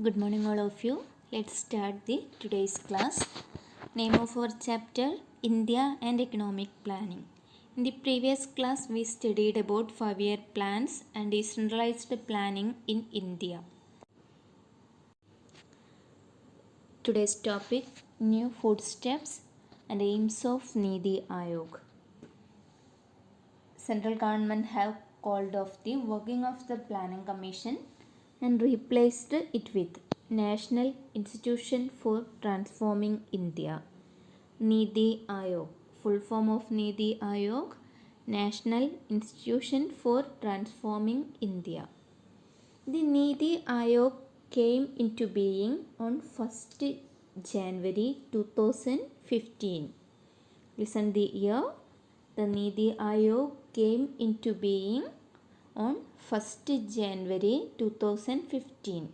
Good morning all of you. Let's start the today's class. Name of our chapter India and Economic Planning. In the previous class we studied about 5-year plans and decentralized planning in India. Today's topic New Footsteps and Aims of Niti Aayog. Central government have called off the working of the Planning Commission and replaced it with National Institution for Transforming India. Niti Aayog. Full form of Niti Aayog, National Institution for Transforming India. The Niti Aayog came into being on 1st January 2015. Listen the year. The Niti Aayog came into being on 1st January 2015.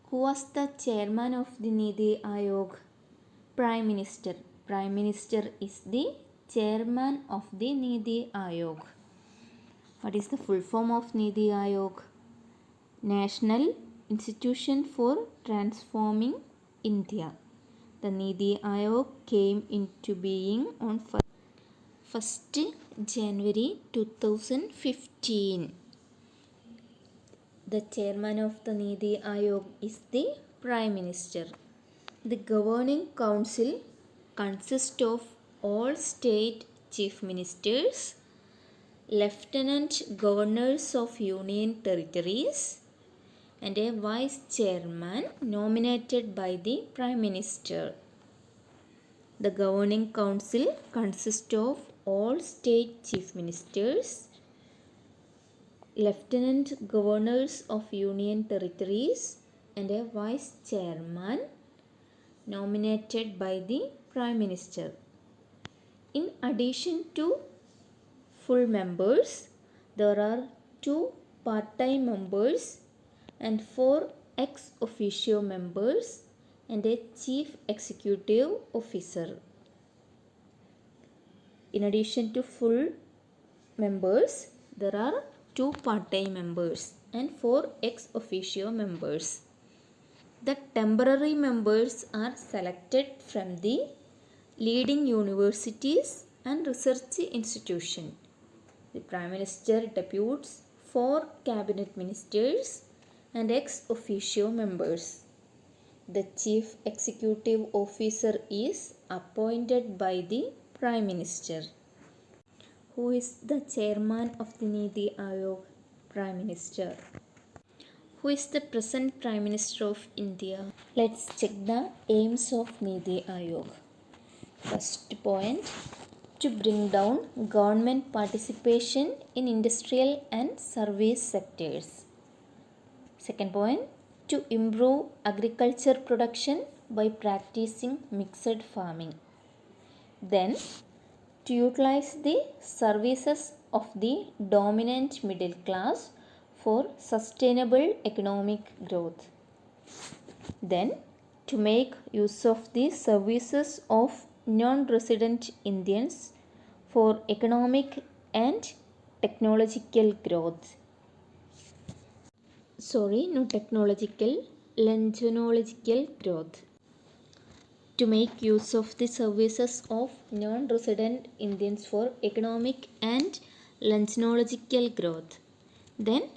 Who was the chairman of the Niti Aayog? Prime Minister. Prime Minister is the chairman of the Niti Aayog. What is the full form of Niti Aayog? National Institution for Transforming India. The Niti Aayog came into being on 1st January 2015. The chairman of the Niti Aayog is the Prime Minister. The governing council consists of all state chief ministers, lieutenant governors of union territories, and a vice chairman nominated by the Prime Minister. The governing council consists of all state chief ministers, lieutenant governors of union territories, and a vice chairman nominated by the Prime Minister. In addition to full members, there are 2 part-time members and 4 ex officio members and a chief executive officer. In addition to full members, there are 2 part-time members and 4 ex officio members. The temporary members are selected from the leading universities and research institutions. The Prime Minister deputes 4 cabinet ministers and ex officio members. The chief executive officer is appointed by the Prime Minister. Who is the chairman of the Niti Aayog? Prime Minister. Who is the present Prime Minister of India? Let's check the aims of Niti Aayog. First point, to bring down government participation in industrial and service sectors. Second point, to improve agriculture production by practicing mixed farming. Then, to utilize the services of the dominant middle class for sustainable economic growth. Then, to make use of the services of non-resident Indians for economic and technological growth. Longitudinal growth. To make use of the services of non-resident Indians for economic and longitudinal growth. Then,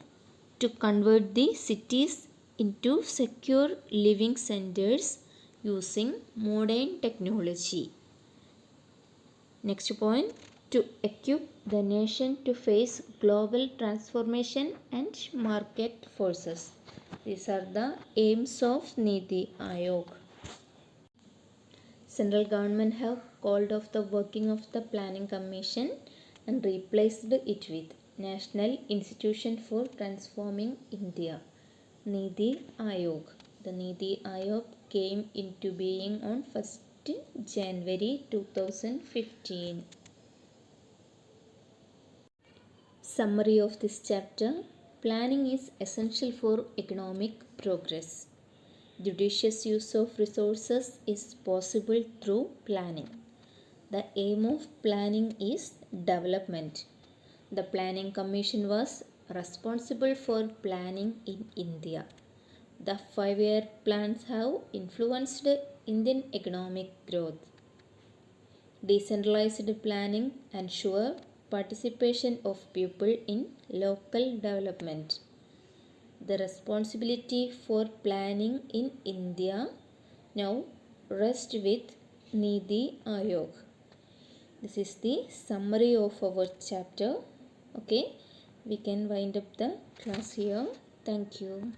to convert the cities into secure living centers using modern technology. Next point, to equip the nation to face global transformation and market forces. These are the aims of Niti Aayog. Central government have called off the working of the Planning Commission and replaced it with National Institution for Transforming India, Niti Aayog. The Niti Aayog came into being on 1st January 2015. Summary of this chapter. Planning is essential for economic progress. Judicious use of resources is possible through planning. The aim of planning is development. The Planning Commission was responsible for planning in India. The 5-year plans have influenced Indian economic growth. Decentralized planning ensure participation of people in local development. The responsibility for planning in India now rests with Niti Aayog. This is the summary of our chapter. Okay, we can wind up the class here. Thank you.